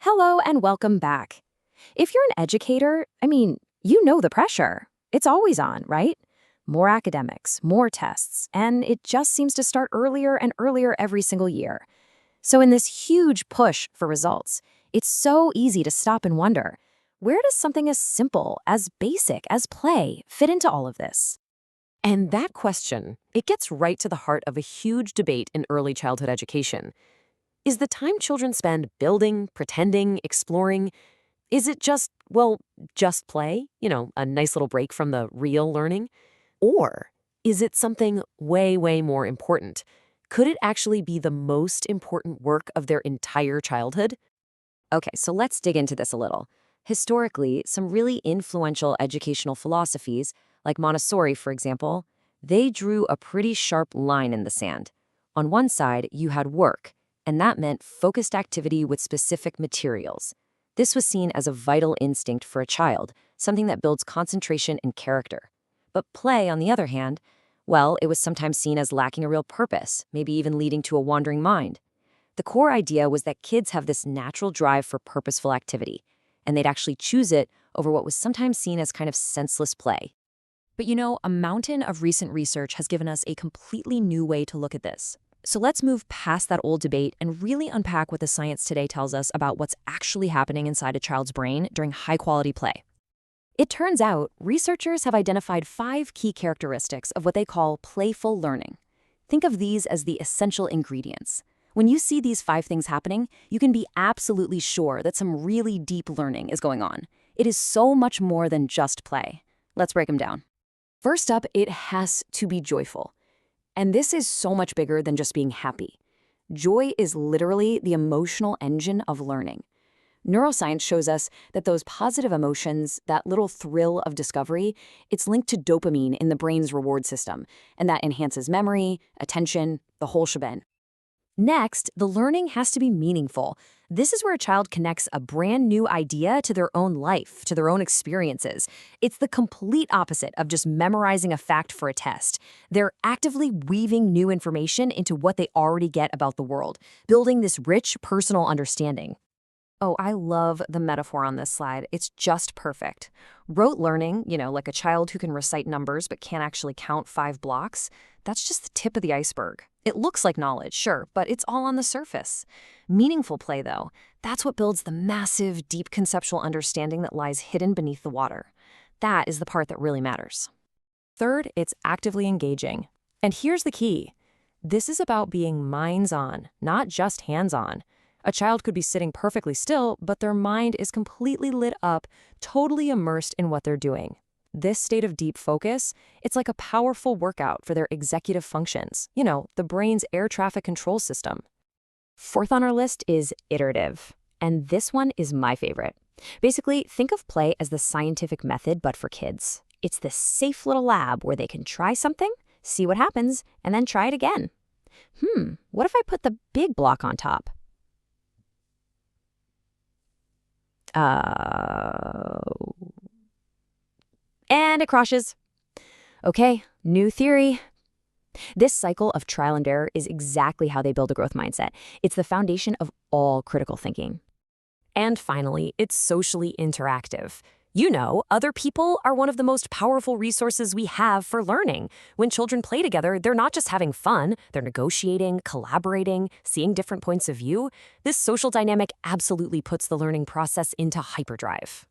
Hello and welcome back. If you're an educator, you know the pressure. It's always on, right? More academics, more tests, and it just seems to start earlier and earlier every single year. So, in this huge push for results, it's so easy to stop and wonder, where does something as simple, as basic as play fit into all of this? And that question, it gets right to the heart of a huge debate in early childhood education. Is the time children spend building, pretending, exploring, is it just play? A nice little break from the real learning? Or is it something way, way more important? Could it actually be the most important work of their entire childhood? Okay, so let's dig into this a little. Historically, some really influential educational philosophies, like Montessori, for example, they drew a pretty sharp line in the sand. On one side, you had work, and that meant focused activity with specific materials. This was seen as a vital instinct for a child, something that builds concentration and character. But play, on the other hand, well, it was sometimes seen as lacking a real purpose, maybe even leading to a wandering mind. The core idea was that kids have this natural drive for purposeful activity, and they'd actually choose it over what was sometimes seen as kind of senseless play. But a mountain of recent research has given us a completely new way to look at this. So let's move past that old debate and really unpack what the science today tells us about what's actually happening inside a child's brain during high-quality play. It turns out researchers have identified 5 key characteristics of what they call playful learning. Think of these as the essential ingredients. When you see these 5 things happening, you can be absolutely sure that some really deep learning is going on. It is so much more than just play. Let's break them down. First up, it has to be joyful. And this is so much bigger than just being happy. Joy is literally the emotional engine of learning. Neuroscience shows us that those positive emotions, that little thrill of discovery, it's linked to dopamine in the brain's reward system, and that enhances memory, attention, the whole shebang. Next, the learning has to be meaningful. This is where a child connects a brand new idea to their own life, to their own experiences. It's the complete opposite of just memorizing a fact for a test. They're actively weaving new information into what they already get about the world, building this rich personal understanding. Oh, I love the metaphor on this slide. It's just perfect. Rote learning, like a child who can recite numbers but can't actually count 5 blocks, that's just the tip of the iceberg. It looks like knowledge, sure, but it's all on the surface. Meaningful play, though, that's what builds the massive, deep conceptual understanding that lies hidden beneath the water. That is the part that really matters. Third, it's actively engaging. And here's the key. This is about being minds-on, not just hands-on. A child could be sitting perfectly still, but their mind is completely lit up, totally immersed in what they're doing. This state of deep focus, it's like a powerful workout for their executive functions, the brain's air traffic control system. Fourth on our list is iterative. And this one is my favorite. Basically, think of play as the scientific method, but for kids. It's this safe little lab where they can try something, see what happens, and then try it again. What if I put the big block on top? And it crashes. Okay, new theory. This cycle of trial and error is exactly how they build a growth mindset. It's the foundation of all critical thinking. And finally, it's socially interactive. Other people are one of the most powerful resources we have for learning. When children play together, they're not just having fun, they're negotiating, collaborating, seeing different points of view. This social dynamic absolutely puts the learning process into hyperdrive.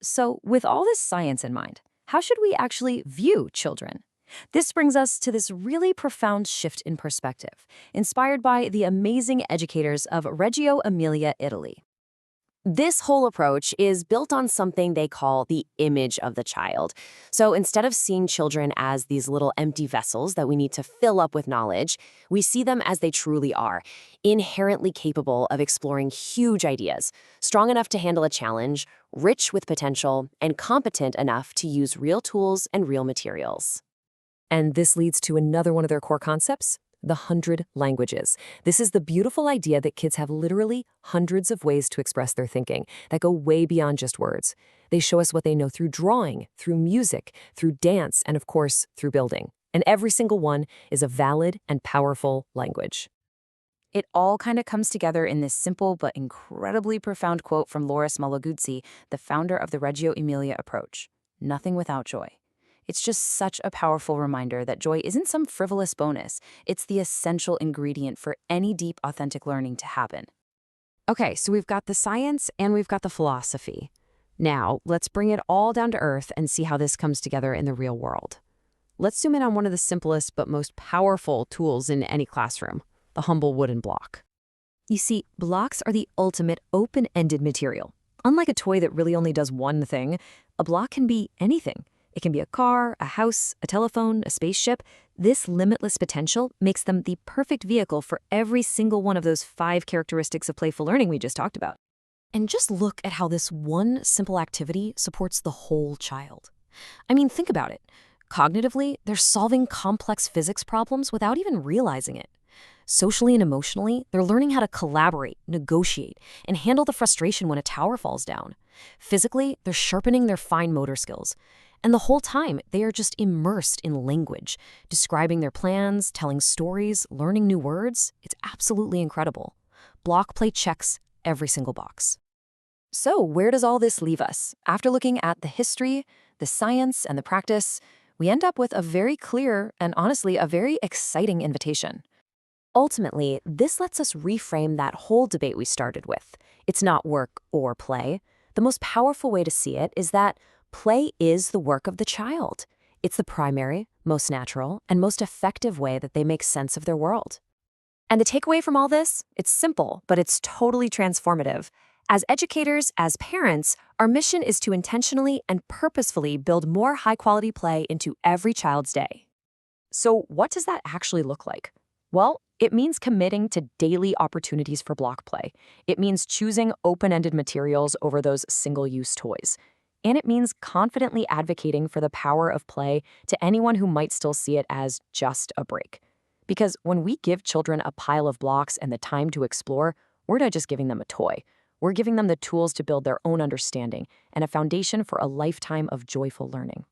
So, with all this science in mind, how should we actually view children? This brings us to this really profound shift in perspective, inspired by the amazing educators of Reggio Emilia, Italy. This whole approach is built on something they call the image of the child. So instead of seeing children as these little empty vessels that we need to fill up with knowledge, we see them as they truly are, inherently capable of exploring huge ideas, strong enough to handle a challenge, rich with potential, and competent enough to use real tools and real materials. And this leads to another one of their core concepts, the 100 languages. This is the beautiful idea that kids have literally hundreds of ways to express their thinking that go way beyond just words. They show us what they know through drawing, through music, through dance, and of course, through building. And every single one is a valid and powerful language. It all kind of comes together in this simple but incredibly profound quote from Loris Malaguzzi, the founder of the Reggio Emilia approach: "Nothing without joy." It's just such a powerful reminder that joy isn't some frivolous bonus. It's the essential ingredient for any deep, authentic learning to happen. Okay, so we've got the science and we've got the philosophy. Now, let's bring it all down to earth and see how this comes together in the real world. Let's zoom in on one of the simplest but most powerful tools in any classroom: the humble wooden block. You see, blocks are the ultimate open-ended material. Unlike a toy that really only does one thing, a block can be anything. It can be a car, a house, a telephone, a spaceship. This limitless potential makes them the perfect vehicle for every single one of those 5 characteristics of playful learning we just talked about. And just look at how this one simple activity supports the whole child. I mean, think about it. Cognitively, they're solving complex physics problems without even realizing it. Socially and emotionally, they're learning how to collaborate, negotiate, and handle the frustration when a tower falls down. Physically, they're sharpening their fine motor skills. And the whole time, they are just immersed in language, describing their plans, telling stories, learning new words. It's absolutely incredible. Block play checks every single box. So, where does all this leave us? After looking at the history, the science, and the practice, we end up with a very clear and honestly a very exciting invitation. Ultimately, this lets us reframe that whole debate we started with. It's not work or play. The most powerful way to see it is that play is the work of the child. It's the primary, most natural, and most effective way that they make sense of their world. And the takeaway from all this? It's simple, but it's totally transformative. As educators, as parents, our mission is to intentionally and purposefully build more high-quality play into every child's day. So what does that actually look like? Well, it means committing to daily opportunities for block play. It means choosing open-ended materials over those single-use toys. And it means confidently advocating for the power of play to anyone who might still see it as just a break. Because when we give children a pile of blocks and the time to explore, we're not just giving them a toy. We're giving them the tools to build their own understanding and a foundation for a lifetime of joyful learning.